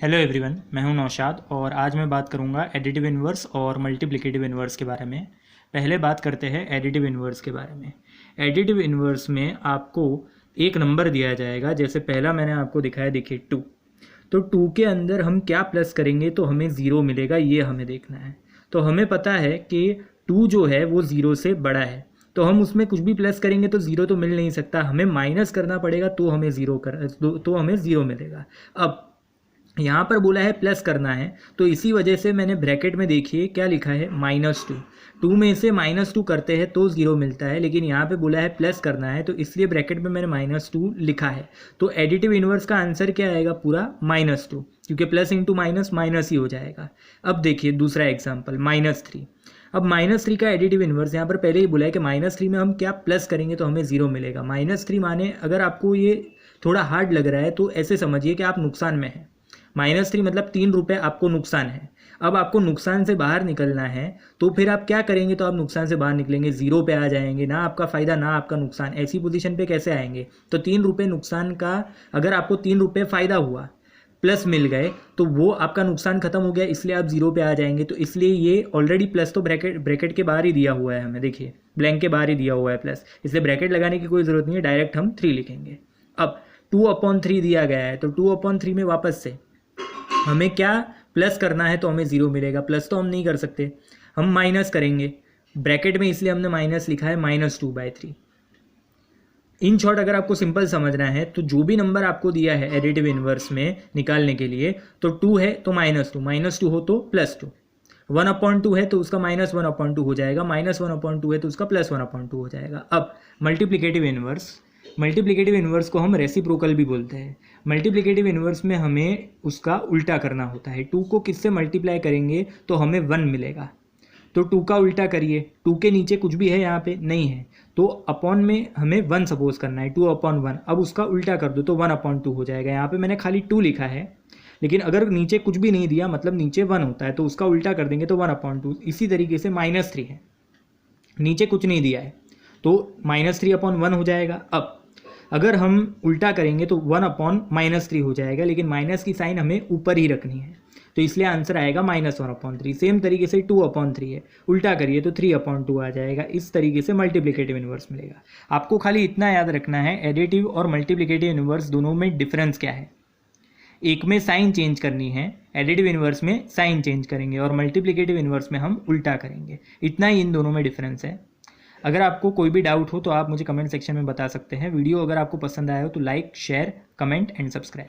Hello everyone, मैं हूं नौशाद और आज मैं बात करूंगा एडिटिव इन्वर्स और मल्टीप्लिकेटिव इन्वर्स के बारे में। पहले बात करते हैं एडिटिव इन्वर्स के बारे में। एडिटिव इन्वर्स में आपको एक नंबर दिया जाएगा, जैसे पहला मैंने आपको दिखाया, देखिए 2। तो 2 के अंदर हम क्या प्लस करेंगे तो हमें 0 मिलेगा, ये हमें देखना है। तो हमें पता है कि 2 जो है वो 0 से बड़ा है, तो हम उसमें कुछ भी प्लस करेंगे तो 0 तो मिल नहीं सकता, हमें माइनस करना पड़ेगा तो हमें 0 मिलेगा। अब यहाँ पर बोला है प्लस करना है, तो इसी वजह से मैंने ब्रैकेट में देखिए क्या लिखा है, -2। 2 में से -2 करते हैं तो 0 मिलता है, लेकिन यहाँ पे बोला है प्लस करना है, तो इसलिए ब्रैकेट में मैंने -2 लिखा है। तो एडिटिव इन्वर्स का आंसर क्या आएगा, पूरा -2, क्योंकि प्लस इंटू माइनस माइनस ही हो जाएगा। अब देखिए दूसरा एग्जाम्पल, -3। अब -3 का एडिटिव इन्वर्स, यहाँ पर पहले ही बोला है कि -3 में हम क्या प्लस करेंगे तो हमें 0 मिलेगा। -3 माने, अगर आपको ये थोड़ा हार्ड लग रहा है तो ऐसे समझिए कि आप नुकसान में हैं। -3 मतलब 3 रुपये आपको नुकसान है। अब आपको नुकसान से बाहर निकलना है, तो फिर आप क्या करेंगे, तो आप नुकसान से बाहर निकलेंगे, 0 पे आ जाएंगे, ना आपका फ़ायदा ना आपका नुकसान। ऐसी पोजीशन पे कैसे आएंगे, तो 3 रुपये नुकसान का, अगर आपको 3 रुपये फ़ायदा हुआ प्लस मिल गए तो वो आपका नुकसान खत्म हो गया, इसलिए आप 0 पे आ जाएंगे। तो इसलिए ये ऑलरेडी प्लस तो ब्रैकेट के बाहर ही दिया हुआ है हमें, देखिए ब्लैंक के बाहर ही दिया हुआ है प्लस, इसलिए ब्रैकेट लगाने की कोई ज़रूरत नहीं है, डायरेक्ट हम 3 लिखेंगे। अब 2/3 दिया गया है, तो 2/3 में वापस से हमें क्या प्लस करना है तो हमें 0 मिलेगा। प्लस तो हम नहीं कर सकते, हम माइनस करेंगे ब्रैकेट में, इसलिए हमने माइनस लिखा है, -2/3। इन शॉर्ट अगर आपको सिंपल समझना है तो जो भी नंबर आपको दिया है एडिटिव इन्वर्स में निकालने के लिए, तो 2 है तो -2 हो तो +2, 1/2 है तो उसका -1/2 हो जाएगा, -1/2 है तो उसका +1/2 हो जाएगा। अब मल्टीप्लिकेटिव इन्वर्स को हम रेसिप्रोकल भी बोलते हैं। मल्टीप्लिकेटिव इन्वर्स में हमें उसका उल्टा करना होता है। 2 को किससे मल्टीप्लाई करेंगे तो हमें 1 मिलेगा, तो 2 का उल्टा करिए। 2 के नीचे कुछ भी है, यहाँ पे नहीं है, तो अपॉन में हमें 1 सपोज करना है, 2/1। अब उसका उल्टा कर दो तो 1/2 हो जाएगा। यहाँ पे मैंने खाली 2 लिखा है, लेकिन अगर नीचे कुछ भी नहीं दिया, मतलब नीचे 1 होता है, तो उसका उल्टा कर देंगे तो 1/2। इसी तरीके से -3 है, नीचे कुछ नहीं दिया है तो -3/1 हो जाएगा। अब अगर हम उल्टा करेंगे तो 1/-3 हो जाएगा, लेकिन माइनस की साइन हमें ऊपर ही रखनी है, तो इसलिए आंसर आएगा -1/3। सेम तरीके से 2/3 है, उल्टा करिए तो 3/2 आ जाएगा। इस तरीके से मल्टीप्लिकेटिव इन्वर्स मिलेगा। आपको खाली इतना याद रखना है, एडिटिव और मल्टीप्लिकेटिव इन्वर्स दोनों में डिफरेंस क्या है। एक में साइन चेंज करनी है, एडिटिव इन्वर्स में साइन चेंज करेंगे, और मल्टीप्लिकेटिव इन्वर्स में हम उल्टा करेंगे। इतना ही इन दोनों में डिफरेंस है। अगर आपको कोई भी डाउट हो तो आप मुझे कमेंट सेक्शन में बता सकते हैं। वीडियो अगर आपको पसंद आया हो तो like, share, comment and subscribe.